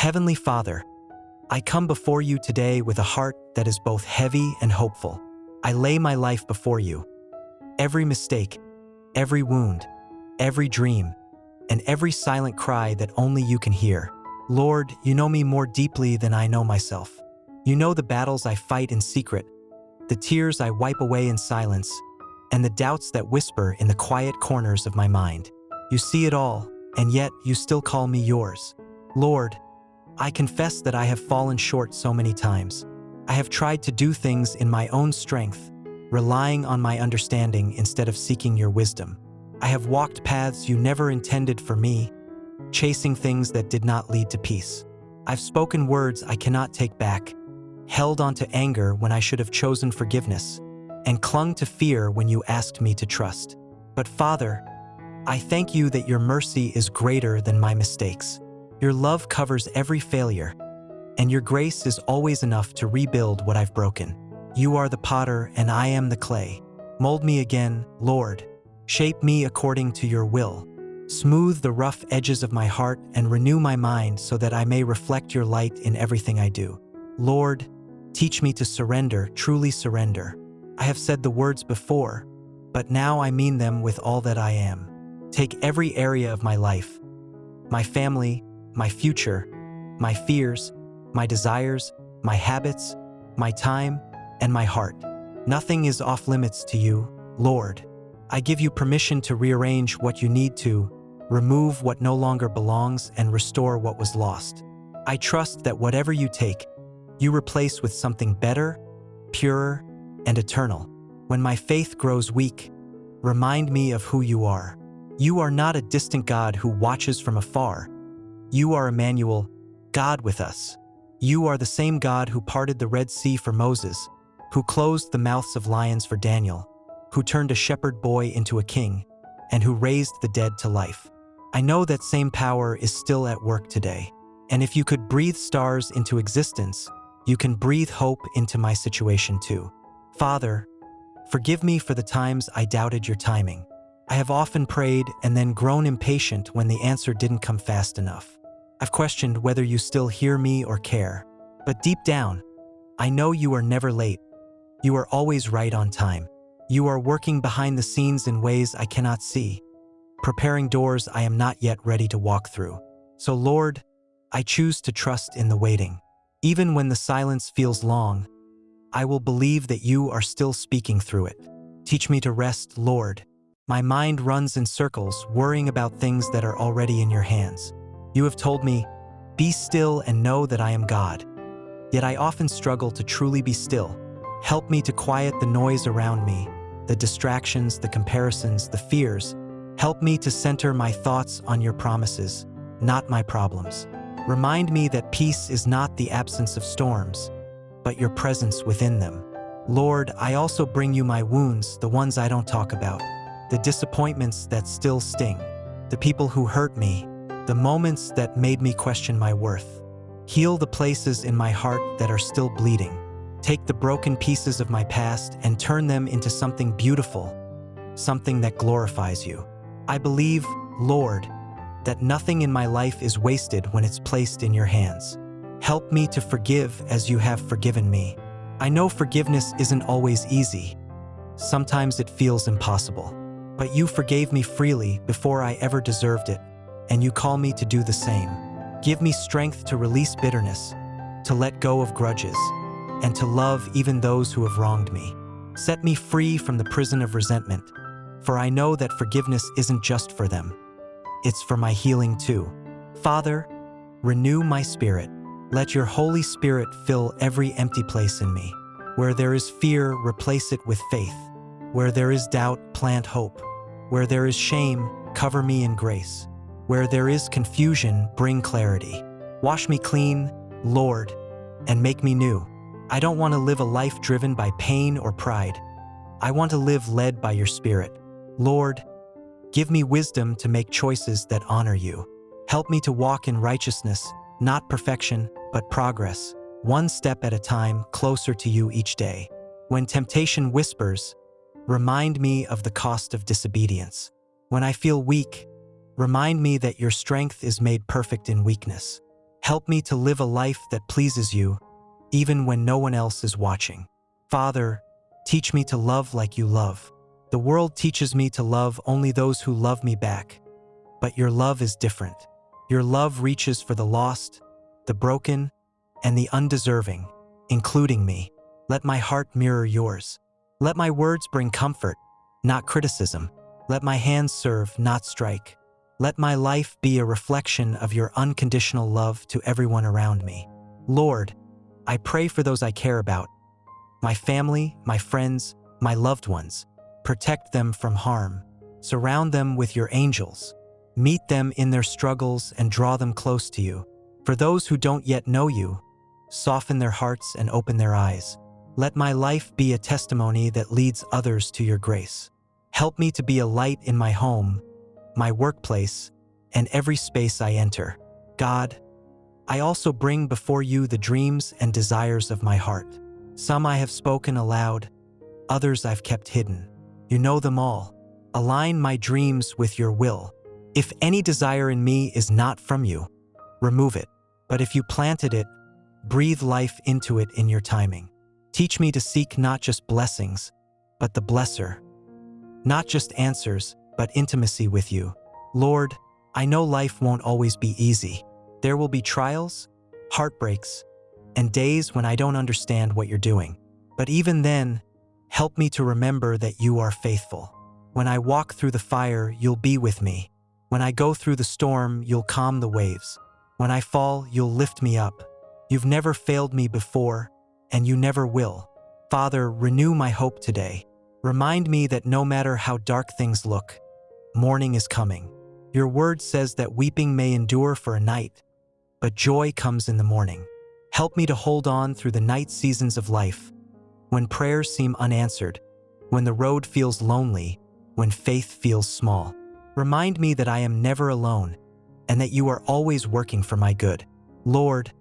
Heavenly Father, I come before you today with a heart that is both heavy and hopeful. I lay my life before you. Every mistake, every wound, every dream, and every silent cry that only you can hear. Lord, you know me more deeply than I know myself. You know the battles I fight in secret, the tears I wipe away in silence, and the doubts that whisper in the quiet corners of my mind. You see it all, and yet you still call me yours. Lord, I confess that I have fallen short so many times. I have tried to do things in my own strength, relying on my understanding instead of seeking your wisdom. I have walked paths you never intended for me, chasing things that did not lead to peace. I've spoken words I cannot take back, held onto anger when I should have chosen forgiveness, and clung to fear when you asked me to trust. But Father, I thank you that your mercy is greater than my mistakes. Your love covers every failure, and your grace is always enough to rebuild what I've broken. You are the potter and I am the clay. Mold me again, Lord. Shape me according to your will. Smooth the rough edges of my heart and renew my mind so that I may reflect your light in everything I do. Lord, teach me to surrender, truly surrender. I have said the words before, but now I mean them with all that I am. Take every area of my life, my family, my future, my fears, my desires, my habits, my time, and my heart. Nothing is off limits to you, Lord. I give you permission to rearrange what you need to, remove what no longer belongs, and restore what was lost. I trust that whatever you take, you replace with something better, purer, and eternal. When my faith grows weak, remind me of who you are. You are not a distant God who watches from afar. You are Emmanuel, God with us. You are the same God who parted the Red Sea for Moses, who closed the mouths of lions for Daniel, who turned a shepherd boy into a king, and who raised the dead to life. I know that same power is still at work today. And if you could breathe stars into existence, you can breathe hope into my situation too. Father, forgive me for the times I doubted your timing. I have often prayed and then grown impatient when the answer didn't come fast enough. I've questioned whether you still hear me or care. But deep down, I know you are never late. You are always right on time. You are working behind the scenes in ways I cannot see, preparing doors I am not yet ready to walk through. So Lord, I choose to trust in the waiting. Even when the silence feels long, I will believe that you are still speaking through it. Teach me to rest, Lord. My mind runs in circles, worrying about things that are already in your hands. You have told me, be still and know that I am God. Yet I often struggle to truly be still. Help me to quiet the noise around me, the distractions, the comparisons, the fears. Help me to center my thoughts on your promises, not my problems. Remind me that peace is not the absence of storms, but your presence within them. Lord, I also bring you my wounds, the ones I don't talk about, the disappointments that still sting, the people who hurt me, the moments that made me question my worth. Heal the places in my heart that are still bleeding. Take the broken pieces of my past and turn them into something beautiful, something that glorifies you. I believe, Lord, that nothing in my life is wasted when it's placed in your hands. Help me to forgive as you have forgiven me. I know forgiveness isn't always easy. Sometimes it feels impossible. But you forgave me freely before I ever deserved it, and you call me to do the same. Give me strength to release bitterness, to let go of grudges, and to love even those who have wronged me. Set me free from the prison of resentment, for I know that forgiveness isn't just for them. It's for my healing too. Father, renew my spirit. Let your Holy Spirit fill every empty place in me. Where there is fear, replace it with faith. Where there is doubt, plant hope. Where there is shame, cover me in grace. Where there is confusion, bring clarity. Wash me clean, Lord, and make me new. I don't want to live a life driven by pain or pride. I want to live led by your Spirit. Lord, give me wisdom to make choices that honor you. Help me to walk in righteousness, not perfection, but progress, one step at a time, closer to you each day. When temptation whispers, remind me of the cost of disobedience. When I feel weak, remind me that your strength is made perfect in weakness. Help me to live a life that pleases you, even when no one else is watching. Father, teach me to love like you love. The world teaches me to love only those who love me back. But your love is different. Your love reaches for the lost, the broken, and the undeserving, including me. Let my heart mirror yours. Let my words bring comfort, not criticism. Let my hands serve, not strike. Let my life be a reflection of your unconditional love to everyone around me. Lord, I pray for those I care about, my family, my friends, my loved ones. Protect them from harm. Surround them with your angels. Meet them in their struggles and draw them close to you. For those who don't yet know you, soften their hearts and open their eyes. Let my life be a testimony that leads others to your grace. Help me to be a light in my home, my workplace, and every space I enter. God, I also bring before you the dreams and desires of my heart. Some I have spoken aloud, others I've kept hidden. You know them all. Align my dreams with your will. If any desire in me is not from you, remove it. But if you planted it, breathe life into it in your timing. Teach me to seek not just blessings, but the blesser. Not just answers, but intimacy with you. Lord, I know life won't always be easy. There will be trials, heartbreaks, and days when I don't understand what you're doing. But even then, help me to remember that you are faithful. When I walk through the fire, you'll be with me. When I go through the storm, you'll calm the waves. When I fall, you'll lift me up. You've never failed me before, and you never will. Father, renew my hope today. Remind me that no matter how dark things look, morning is coming. Your word says that weeping may endure for a night, but joy comes in the morning. Help me to hold on through the night seasons of life, when prayers seem unanswered, when the road feels lonely, when faith feels small. Remind me that I am never alone, and that you are always working for my good. Lord,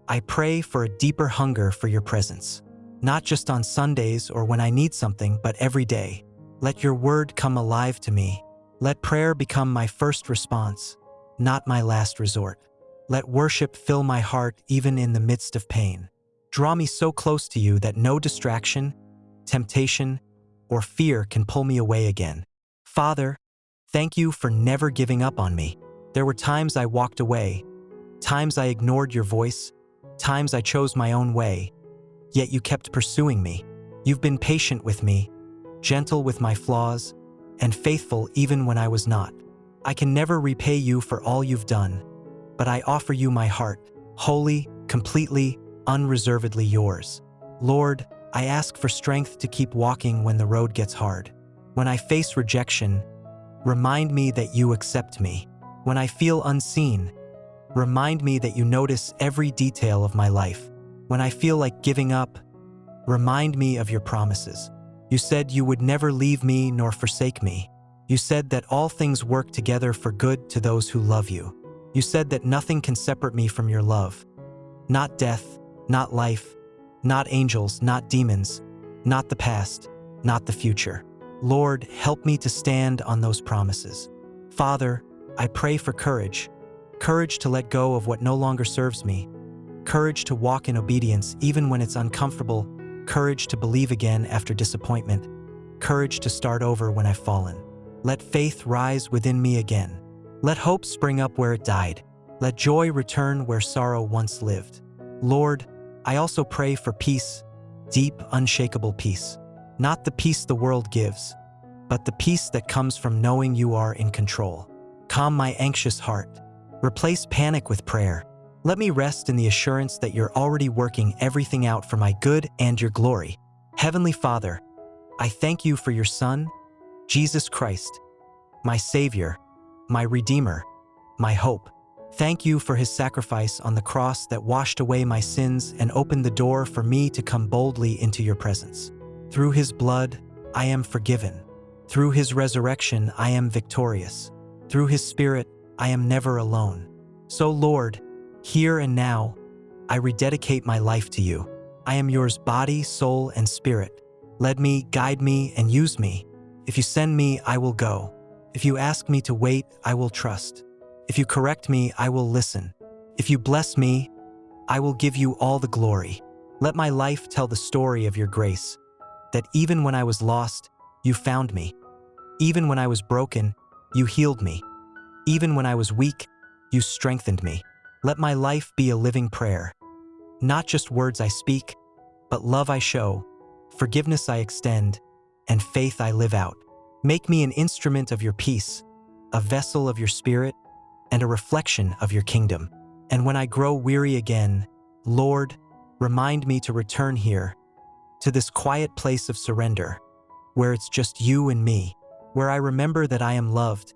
I pray for a deeper hunger for your presence, not just on Sundays or when I need something, but every day. Let your word come alive to me. Let prayer become my first response, not my last resort. Let worship fill my heart even in the midst of pain. Draw me so close to you that no distraction, temptation, or fear can pull me away again. Father, thank you for never giving up on me. There were times I walked away, times I ignored your voice, times I chose my own way, yet you kept pursuing me. You've been patient with me, gentle with my flaws, and faithful even when I was not. I can never repay you for all you've done, but I offer you my heart, wholly, completely, unreservedly yours. Lord, I ask for strength to keep walking when the road gets hard. When I face rejection, remind me that you accept me. When I feel unseen, remind me that you notice every detail of my life. When I feel like giving up, remind me of your promises. You said you would never leave me nor forsake me. You said that all things work together for good to those who love you. You said that nothing can separate me from your love. Not death, not life, not angels, not demons, not the past, not the future. Lord, help me to stand on those promises. Father, I pray for courage. Courage to let go of what no longer serves me. Courage to walk in obedience even when it's uncomfortable. Courage to believe again after disappointment. Courage to start over when I've fallen. Let faith rise within me again. Let hope spring up where it died. Let joy return where sorrow once lived. Lord, I also pray for peace, deep, unshakable peace. Not the peace the world gives, but the peace that comes from knowing you are in control. Calm my anxious heart. Replace panic with prayer. Let me rest in the assurance that you're already working everything out for my good and your glory. Heavenly Father, I thank you for your Son, Jesus Christ, my Savior, my Redeemer, my hope. Thank you for his sacrifice on the cross that washed away my sins and opened the door for me to come boldly into your presence. Through his blood, I am forgiven. Through his resurrection, I am victorious. Through his Spirit, I am never alone. So Lord, here and now, I rededicate my life to you. I am yours body, soul, and spirit. Lead me, guide me, and use me. If you send me, I will go. If you ask me to wait, I will trust. If you correct me, I will listen. If you bless me, I will give you all the glory. Let my life tell the story of your grace, that even when I was lost, you found me. Even when I was broken, you healed me. Even when I was weak, you strengthened me. Let my life be a living prayer. Not just words I speak, but love I show, forgiveness I extend, and faith I live out. Make me an instrument of your peace, a vessel of your spirit, and a reflection of your kingdom. And when I grow weary again, Lord, remind me to return here, to this quiet place of surrender, where it's just you and me, where I remember that I am loved,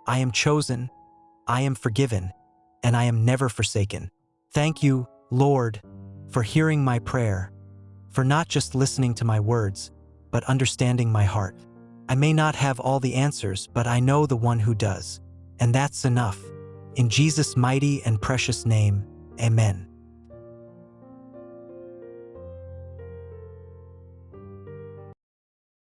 I am chosen, I am forgiven, and I am never forsaken. Thank you, Lord, for hearing my prayer, for not just listening to my words, but understanding my heart. I may not have all the answers, but I know the one who does, and that's enough. In Jesus' mighty and precious name, amen.